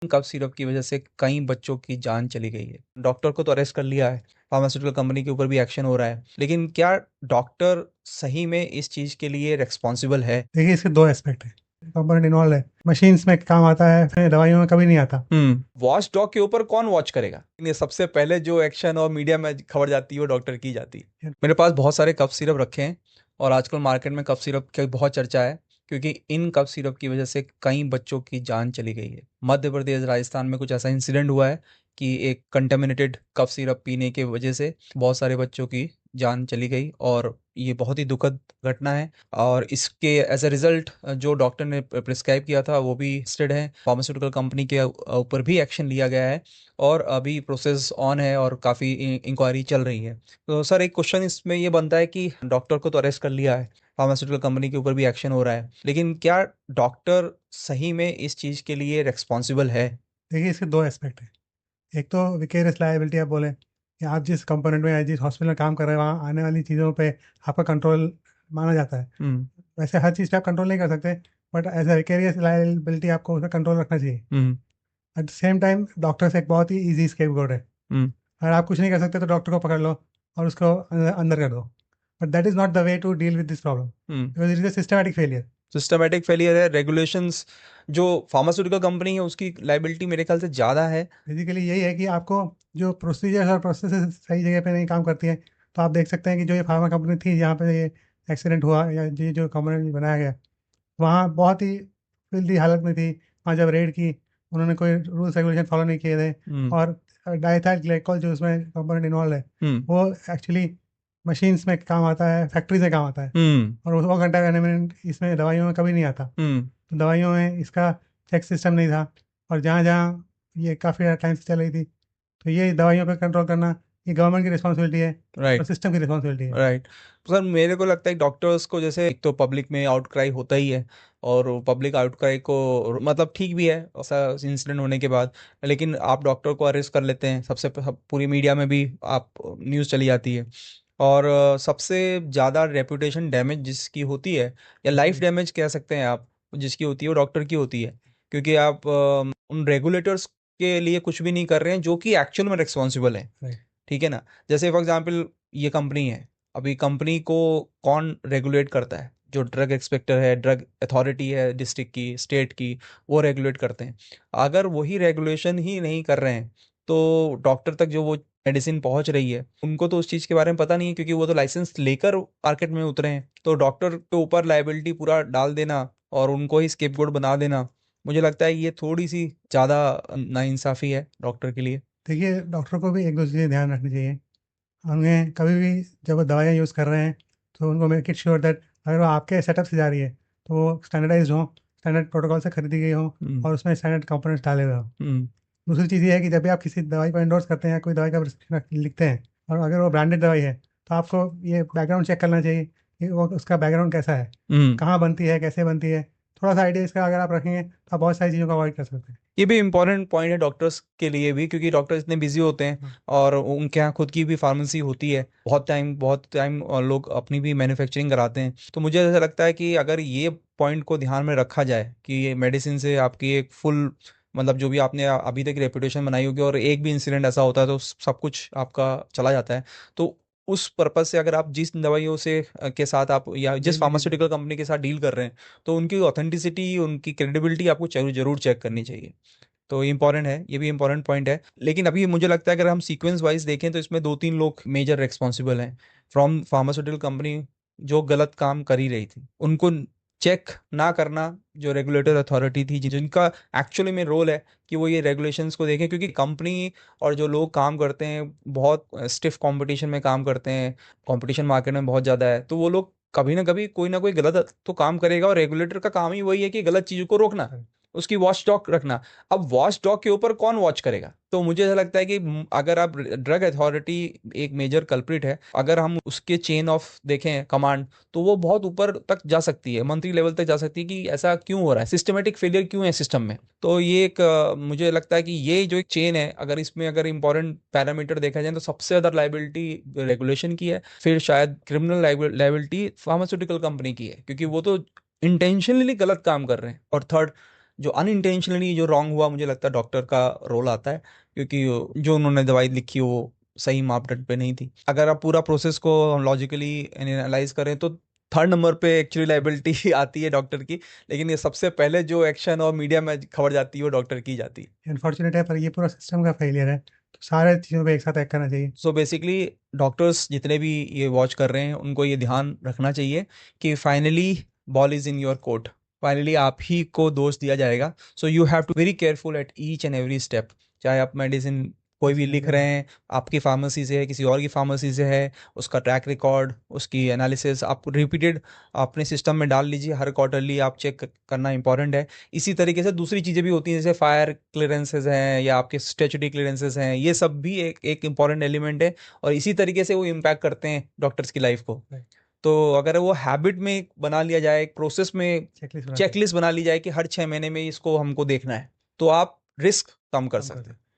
Cough syrup की वजह से कई बच्चों की जान चली गई है। डॉक्टर को तो अरेस्ट कर लिया है, फार्मास्यूटिकल कंपनी के ऊपर भी एक्शन हो रहा है, लेकिन क्या डॉक्टर सही में इस चीज के लिए रिस्पॉन्सिबल है? देखिए, इसके दो एस्पेक्ट है। कंपोनेंट इन्वॉल्व है, मशीन्स में काम आता है, फिर दवाइयों में कभी नहीं आता। वॉच डॉग के ऊपर कौन वॉच करेगा? ये सबसे पहले जो एक्शन और मीडिया में खबर जाती है वो डॉक्टर की जाती है। मेरे पास बहुत सारे कफ सिरप रखे हैं और आजकल मार्केट में कफ सिरप की बहुत चर्चा है, क्योंकि इन कफ सिरप की वजह से कई बच्चों की जान चली गई है। मध्य प्रदेश, राजस्थान में कुछ ऐसा इंसिडेंट हुआ है कि एक कंटेमिनेटेड कफ सिरप पीने की वजह से बहुत सारे बच्चों की जान चली गई, और ये बहुत ही दुखद घटना है। और इसके एज अ रिजल्ट जो डॉक्टर ने प्रिस्क्राइब किया था वो भी स्टेड है, फार्मास्यूटिकल कंपनी के ऊपर भी एक्शन लिया गया है और अभी प्रोसेस ऑन है और काफ़ी इंक्वायरी चल रही है। तो सर, एक क्वेश्चन इसमें ये बनता है कि डॉक्टर को तो अरेस्ट कर लिया है, फार्मास्यूटिकल कंपनी के ऊपर भी एक्शन हो रहा है, लेकिन क्या डॉक्टर सही में इस चीज़ के लिए रिस्पॉन्सिबल है? देखिए, इसके दो एस्पेक्ट है। एक तो विकेरियस लायबिलिटी, आप बोले कि आप जिस कंपोनेंट में या जिस हॉस्पिटल में काम कर रहे हैं वहाँ आने वाली चीज़ों पे आपका कंट्रोल माना जाता है। हम्म। वैसे हर चीज़ पे आप कंट्रोल नहीं कर सकते, but as a vicarious liability आपको उस पर कंट्रोल रखना चाहिए। Hmm. At the same time doctors एक बहुत ही ईजी स्केपगोट है। हम्म। अगर आप कुछ नहीं कर सकते तो डॉक्टर को पकड़ लो और उसको अंदर कर दो। But that is not the way to deal with this problem, hmm. Because it is a systematic failure. Systematic failure है, रेगुलेशंस जो फार्मास्यूटिकल कंपनी है उसकी लाइबिलिटी मेरे ख्याल से ज़्यादा है। बेसिकली यही है कि आपको जो प्रोसीजर्स और प्रोसेस सही जगह पे नहीं काम करती हैं। तो आप देख सकते हैं कि जो ये फार्मा कंपनी थी जहाँ पे ये एक्सीडेंट हुआ या ये जो कंपोनेंट बनाया गया, वहाँ बहुत ही फिल्दी हालत में थी। वहाँ जब रेड की, उन्होंने कोई रूल्स रेगुलेशन फॉलो नहीं किए थे। हम्म। और डाइथाइल ग्लाइकोल जो उसमें कंपोनेंट इन्वॉल्व है, हम्म। वो एक्चुअली मशीन्स में काम आता है, फैक्ट्रीज में काम आता है। हम्म। और वो कंटामिनेंट इसमें दवाइयों में कभी नहीं आता। हम्म। तो दवाइयों में इसका चेक सिस्टम नहीं था। और जहाँ जहाँ ये काफ़ी टाइम से चल रही थी, तो ये दवाइयों पे कंट्रोल करना ये गवर्नमेंट की रिस्पॉन्सिबिलिटी है और राइट। सिस्टम की रिस्पॉन्सिबिलिटी है। राइट। सर, मेरे को लगता है डॉक्टर्स को, जैसे एक तो पब्लिक में आउटक्राई होता ही है, और पब्लिक आउटक्राई को मतलब ठीक भी है ऐसा इंसिडेंट होने के बाद, लेकिन आप डॉक्टर को अरेस्ट कर लेते हैं, पूरी मीडिया में भी आप न्यूज़ चली जाती है। और सबसे ज़्यादा रेपुटेशन डैमेज जिसकी होती है, या लाइफ डैमेज कह सकते हैं आप, जिसकी होती है वो डॉक्टर की होती है, क्योंकि आप उन रेगुलेटर्स के लिए कुछ भी नहीं कर रहे हैं जो कि एक्चुअल में रिस्पॉन्सिबल है। राइट। ठीक है ना? जैसे फॉर एग्जांपल, ये कंपनी है, अभी कंपनी को कौन रेगुलेट करता है? जो ड्रग इंस्पेक्टर है, ड्रग अथॉरिटी है, डिस्ट्रिक्ट की, स्टेट की, वो रेगुलेट करते हैं। अगर वही रेगुलेशन ही नहीं कर रहे हैं तो डॉक्टर तक जो वो मेडिसिन पहुंच रही है उनको तो उस चीज़ के बारे में पता नहीं है, क्योंकि वो तो लाइसेंस लेकर मार्केट में उतरे हैं। तो डॉक्टर के ऊपर लाइबिलिटी पूरा डाल देना और उनको ही स्केपगोट बना देना, मुझे लगता है ये थोड़ी सी ज़्यादा नाइंसाफ़ी है डॉक्टर के लिए। देखिए, डॉक्टर को भी एक दो चीज़ें ध्यान रखनी चाहिए। उन्हें कभी भी जब वो दवाइयाँ यूज़ कर रहे हैं, तो उनको मेक इट श्योर दैट अगर वो आपके सेटअप से जा रही है तो वो स्टैंडर्डाइज्ड हो, स्टैंडर्ड प्रोटोकॉल से खरीदी गई हो हम्म। और उसमें स्टैंडर्ड कंपोनेंट्स डाले हुए हो। हम्म। दूसरी चीज़ ये है कि जब भी आप किसी दवाई को एंडोर्स करते हैं या कोई दवाई का प्रिस्क्रिप्शन लिखते हैं, और अगर वो ब्रांडेड दवाई है, तो आपको ये बैकग्राउंड चेक करना चाहिए कि वो उसका बैकग्राउंड कैसा है, हम्म। कहाँ बनती है, कैसे बनती है। थोड़ा सा आइडिया इसका अगर आप रखेंगे तो आप बहुत सारी चीज़ों को अवॉइड कर सकते हैं। ये भी इम्पोर्टेंट पॉइंट है डॉक्टर्स के लिए भी, क्योंकि डॉक्टर इतने बिजी होते हैं हाँ। और उनके यहाँ खुद की भी फार्मेसी होती है, बहुत टाइम लोग अपनी भी मैन्युफैक्चरिंग कराते हैं। तो मुझे ऐसा लगता है कि अगर ये पॉइंट को ध्यान में रखा जाए कि ये मेडिसिन से आपकी एक फुल, मतलब जो भी आपने अभी तक रेपुटेशन बनाई होगी, और एक भी इंसिडेंट ऐसा होता है तो सब कुछ आपका चला जाता है। तो उस पर्पज से अगर आप जिस दवाइयों से के साथ आप, या जिस डील कर। फार्मास्यूटिकल कंपनी के साथ डील कर रहे हैं, तो उनकी ऑथेंटिसिटी, उनकी क्रेडिबिलिटी आपको जरूर जरूर चेक करनी चाहिए। तो ये इंपॉर्टेंट है, ये भी इंपॉर्टेंट पॉइंट है। लेकिन अभी मुझे लगता है अगर हम सीक्वेंस वाइज देखें तो इसमें दो तीन लोग मेजर रिस्पॉन्सिबल हैं फ्रॉम फार्मास्यूटिकल कंपनी, जो गलत काम कर ही रही थी उनको चेक ना करना, जो रेगुलेटर अथॉरिटी थी जिनका एक्चुअली में रोल है कि वो ये रेगुलेशंस को देखें, क्योंकि कंपनी और जो लोग काम करते हैं बहुत स्टिफ कंपटीशन में काम करते हैं, कंपटीशन मार्केट में बहुत ज़्यादा है, तो वो लोग कभी ना कभी कोई ना कोई गलत तो काम करेगा, और रेगुलेटर का काम ही वही है कि गलत चीज़ों को रोकना, उसकी वॉच डॉग रखना। अब वॉच डॉग के ऊपर कौन वॉच करेगा? तो मुझे ऐसा लगता है कि अगर आप, ड्रग अथॉरिटी एक मेजर कल्प्रिट है, अगर हम उसके चेन ऑफ देखें कमांड, तो वो बहुत ऊपर तक जा सकती है, मंत्री लेवल तक जा सकती है कि ऐसा क्यों हो रहा है, सिस्टमेटिक फेलियर क्यों है सिस्टम में। तो ये एक मुझे लगता है कि ये जो एक चेन है, अगर इसमें अगर इंपॉर्टेंट पैरामीटर देखा जाए तो सबसे ज़्यादा लाइबिलिटी रेगुलेशन की है, फिर शायद क्रिमिनल लाइबिलिटी फार्मास्यूटिकल कंपनी की है, क्योंकि वो तो इंटेंशनली गलत काम कर रहे हैं, और थर्ड जो अनइंटेंशनली जो रॉन्ग हुआ, मुझे लगता है डॉक्टर का रोल आता है, क्योंकि जो उन्होंने दवाई लिखी वो सही मापदंड पे नहीं थी। अगर आप पूरा प्रोसेस को लॉजिकली एनालाइज करें तो थर्ड नंबर पे एक्चुअली लाइबिलिटी आती है डॉक्टर की, लेकिन ये सबसे पहले जो एक्शन और मीडिया में खबर जाती है वो डॉक्टर की जाती है। अनफॉर्चुनेट है, पर ये पूरा सिस्टम का फेलियर है, तो सारे चीज़ों पे एक साथ एक्ट करना चाहिए। सो बेसिकली डॉक्टर्स जितने भी ये वॉच कर रहे हैं उनको ये ध्यान रखना चाहिए कि finally ball is in your court, finally आप ही को दोष दिया जाएगा। So you have to very careful at each and every step. चाहे आप मेडिसिन कोई भी लिख रहे हैं, आपकी फार्मेसी से है, किसी और की फार्मेसी से है, उसका ट्रैक रिकॉर्ड, उसकी एनालिसिस आप रिपीटेड अपने सिस्टम में डाल लीजिए, हर क्वार्टरली आप चेक करना इंपॉर्टेंट है। इसी तरीके से दूसरी चीज़ें भी होती हैं, जैसे फायर क्लियरेंसेज हैं या आपके स्टेचुटरी क्लियरेंसेज हैं, ये सब भी एक एक इंपॉर्टेंट एलिमेंट है, और इसी तरीके से वो इम्पैक्ट करते हैं डॉक्टर्स की लाइफ को। Right. तो अगर वो हैबिट में बना लिया जाए, एक प्रोसेस में चेकलिस्ट चेकलिस्ट बना ली जाए कि हर 6 महीने में इसको हमको देखना है, तो आप रिस्क कम कर कम कर सकते हैं। दो।